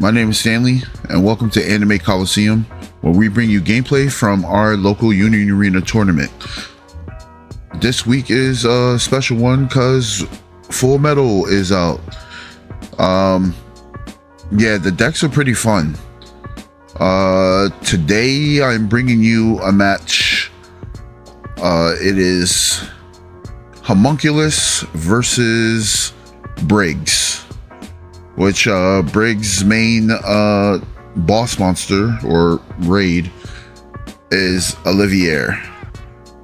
My name is Stanley, and welcome to Anime Colosseum, where we bring you gameplay from our local Union Arena tournament. This week is a special one because Full Metal is out. Yeah, the decks are pretty fun. Today I'm bringing you a match. It is Homunculus versus Briggs, which Briggs' main boss monster or raid is Olivier,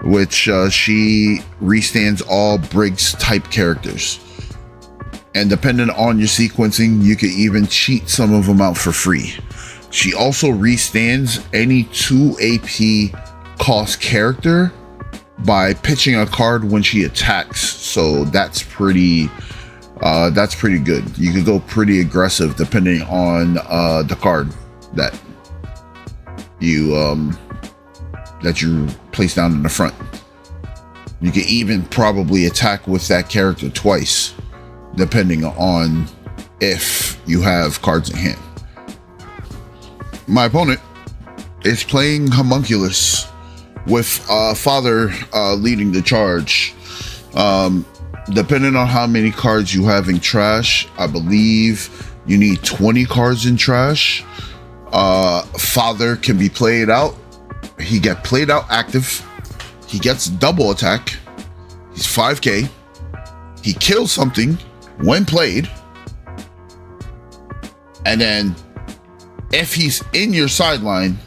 which she restands all Briggs type characters, and depending on your sequencing, you can even cheat some of them out for free. She also restands any 2 AP cost character by pitching a card when she attacks, so that's pretty good. You could go pretty aggressive depending on the card that you place down in the front. You can even probably attack with that character twice, depending on if you have cards in hand. My opponent is playing Homunculus with Father leading the charge. Depending on how many cards you have in trash, I believe you need 20 cards in trash. Father can be played out. He gets played out active. He gets double attack. He's 5k. He kills something when played. And then if he's in your sideline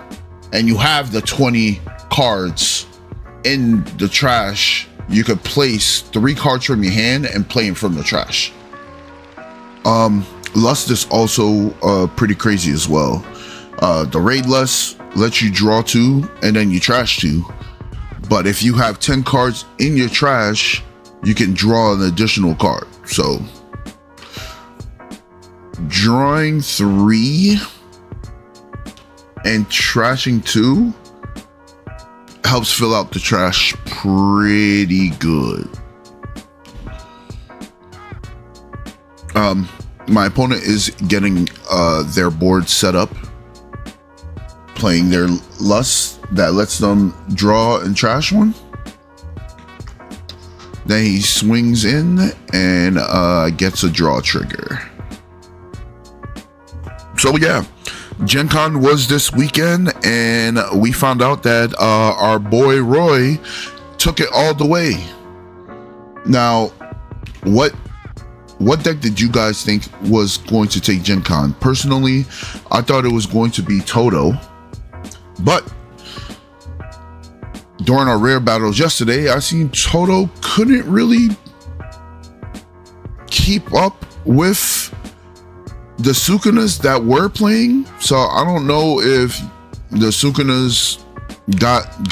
and you have the 20 cards in the trash, you could place 3 cards from your hand and play them from the trash. Lust is also pretty crazy as well. The raid Lust lets you draw 2 and then you trash 2. But if you have 10 cards in your trash, you can draw an additional card. So drawing 3 and trashing 2 helps fill out the trash pretty good. My opponent is getting their board set up, playing their Lust that lets them draw and trash 1. Then he swings in and gets a draw trigger. So yeah, Gen Con was this weekend, and we found out that our boy Roy took it all the way. Now, what deck did you guys think was going to take Gen Con? Personally, I thought it was going to be Toto, but during our rare battles yesterday, I seen Toto couldn't really keep up with the Sukunas that were playing. So I don't know if the Sukunas got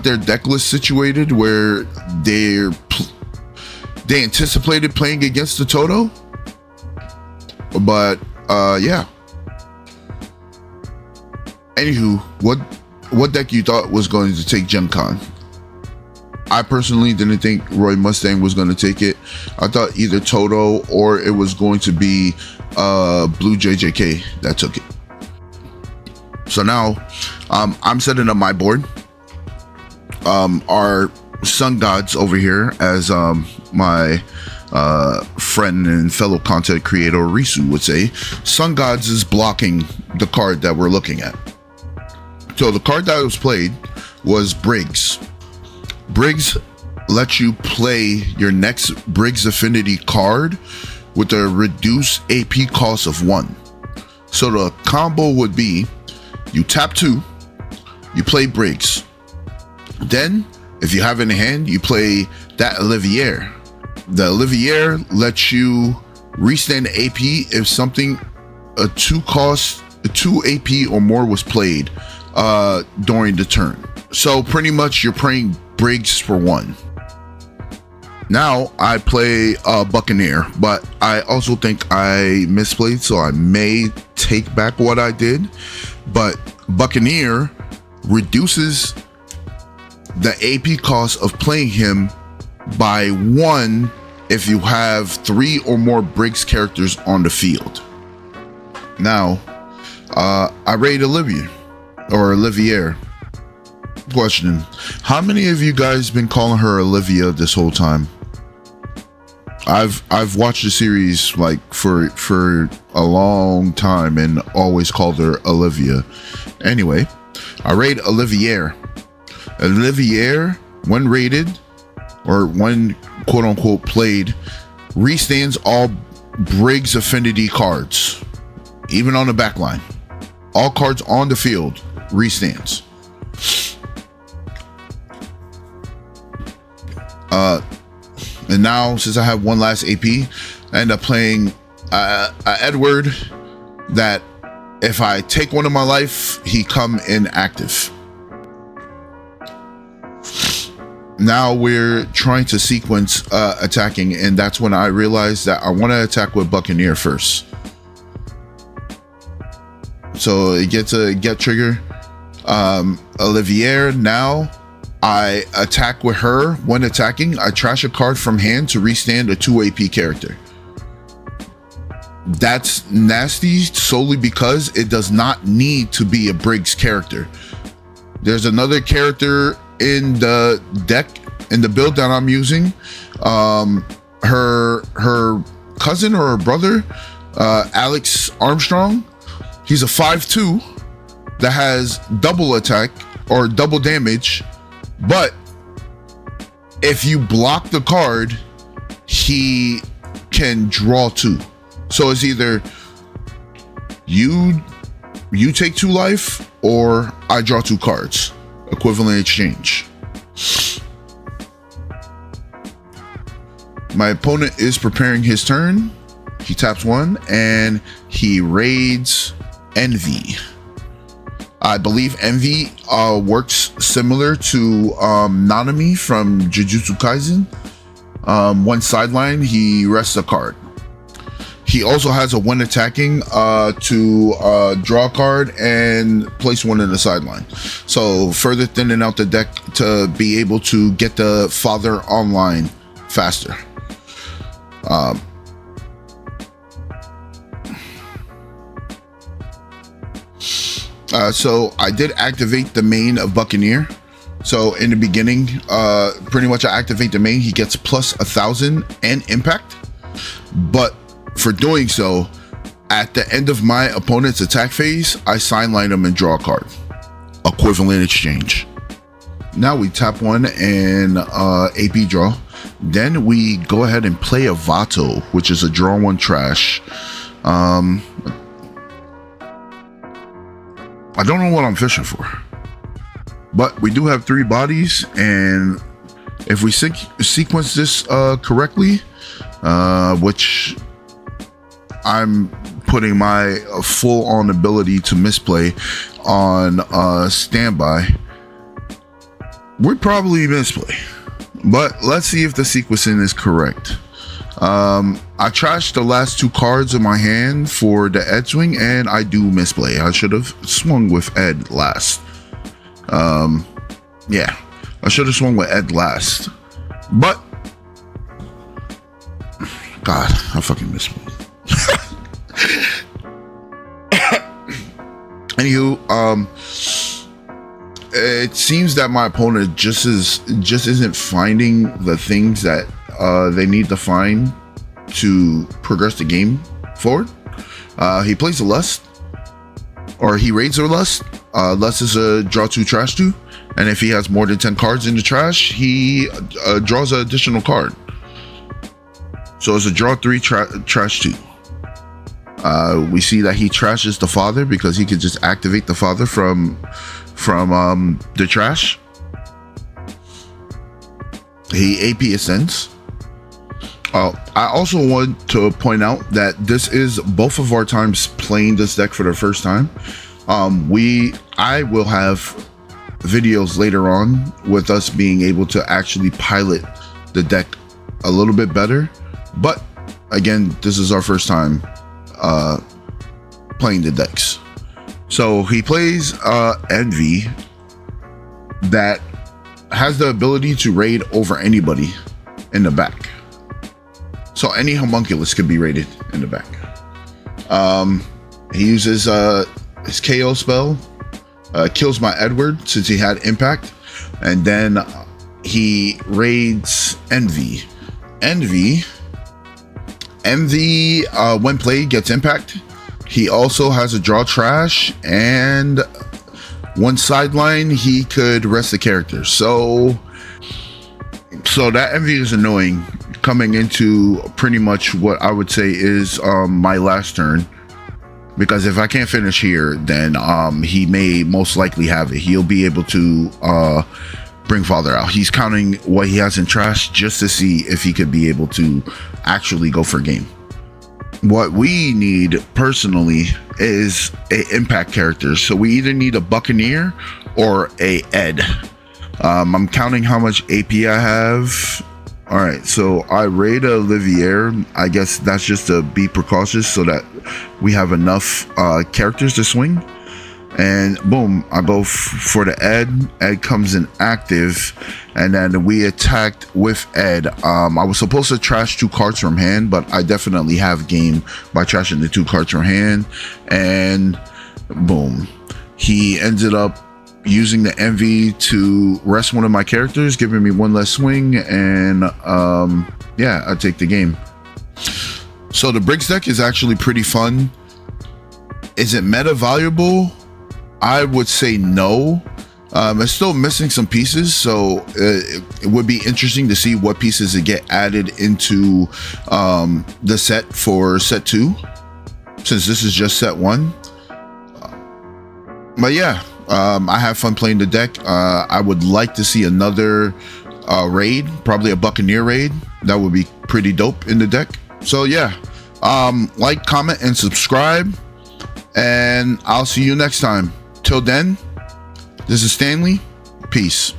their deck list situated where they anticipated playing against the Toto. But yeah. Anywho, what deck you thought was going to take Gen Con? I personally didn't think Roy Mustang was going to take it. I thought either Toto or it was going to be Blue JJK that took it. So now I'm setting up my board. Our Sun Gods over here, as my friend and fellow content creator Risu would say, Sun Gods is blocking the card that we're looking at. So the card that was played was Briggs. Briggs lets you play your next Briggs Affinity card with a reduced AP cost of 1. So the combo would be, you tap 2, you play Briggs. Then, if you have it in hand, you play that Olivier. The Olivier lets you restand AP if something a 2 AP or more was played during the turn. So pretty much you're playing Briggs for 1. Now I play Buccaneer, but I also think I misplayed, so I may take back what I did. But Buccaneer reduces the AP cost of playing him by 1 if you have 3 or more Briggs characters on the field. Now, I raid Olivia or Olivier. Question: how many of you guys been calling her Olivia this whole time? I've watched the series like for a long time and always called her Olivia. Anyway, I raid Olivier. Olivier, when raided or when quote unquote played, restands all Briggs affinity cards, even on the back line. All cards on the field restands. And now, since I have one last AP, I end up playing Edward that if I take one of my life, he come inactive. Now we're trying to sequence attacking, and that's when I realized that I want to attack with Buccaneer first. So it gets a get trigger. Olivier, now I attack with her. When attacking, I trash a card from hand to restand a 2 AP character. That's nasty solely because it does not need to be a Briggs character. There's another character in the deck, in the build that I'm using. Her cousin or her brother, Alex Armstrong. He's a 5/2 that has double attack or double damage. But if you block the card, he can draw 2. So it's either you take 2 life or I draw 2 cards. Equivalent exchange. My opponent is preparing his turn. He taps 1 and he raids Envy. I believe Envy works similar to Nanami from Jujutsu Kaisen. One sideline, he rests a card. He also has a when attacking to draw a card and place 1 in the sideline. So further thinning out the deck to be able to get the father online faster. So I did activate the main of Buccaneer. So in the beginning, pretty much I activate the main. He gets plus 1,000 and impact. But for doing so, at the end of my opponent's attack phase, I sideline him and draw a card. Equivalent exchange. Now we tap 1 and AP draw. Then we go ahead and play a Vato, which is a draw 1 trash. I don't know what I'm fishing for, but we do have 3 bodies, and if we sequence this correctly, which I'm putting my full-on ability to misplay on standby, we'd probably misplay. But let's see if the sequencing is correct. I trashed the last 2 cards in my hand for the Ed swing, and I do misplay. I should have swung with Ed last. Yeah, I should have swung with Ed last. But, God, I fucking misplayed. Anywho, it seems that my opponent just isn't finding the things that they need to find to progress the game forward. He plays a Lust, or he raids a Lust. Lust is a draw 2 trash 2, and if he has more than 10 cards in the trash, he draws an additional card. So it's a draw 3 trash 2. We see that he trashes the father because he could just activate the father from the trash. He AP ascends. I also want to point out that this is both of our times playing this deck for the first time. I will have videos later on with us being able to actually pilot the deck a little bit better. But again, this is our first time playing the decks. So he plays Envy that has the ability to raid over anybody in the back. So any homunculus could be raided in the back. He uses his KO spell, kills my Edward since he had impact, and then he raids Envy. Envy, when played, gets impact. He also has a draw trash and one sideline. He could rest the character. So that Envy is annoying coming into pretty much what I would say is my last turn, because if I can't finish here, then he may most likely have it. He'll be able to bring Father out. He's counting what he has in trash just to see if he could be able to actually go for game. What we need personally is a impact character. So we either need a Buccaneer or a Ed. I'm counting how much AP I have. All right, so I raid Olivier. I guess that's just to be precautious so that we have enough characters to swing. And boom, I go for the Ed. Ed comes in active, and then we attacked with Ed. I was supposed to trash 2 cards from hand, but I definitely have game by trashing the 2 cards from hand. And boom, he ended up using the Envy to rest one of my characters, giving me 1 less swing, and yeah, I take the game. So the Briggs deck is actually pretty fun. Is it meta valuable? I would say no. It's still missing some pieces, so it would be interesting to see what pieces that get added into the set for set 2, since this is just set 1. But yeah, I have fun playing the deck. I would like to see another raid, probably a Buccaneer raid. That would be pretty dope in the deck. So yeah, like, comment, and subscribe, and I'll see you next time. Till then, this is Stanley. Peace.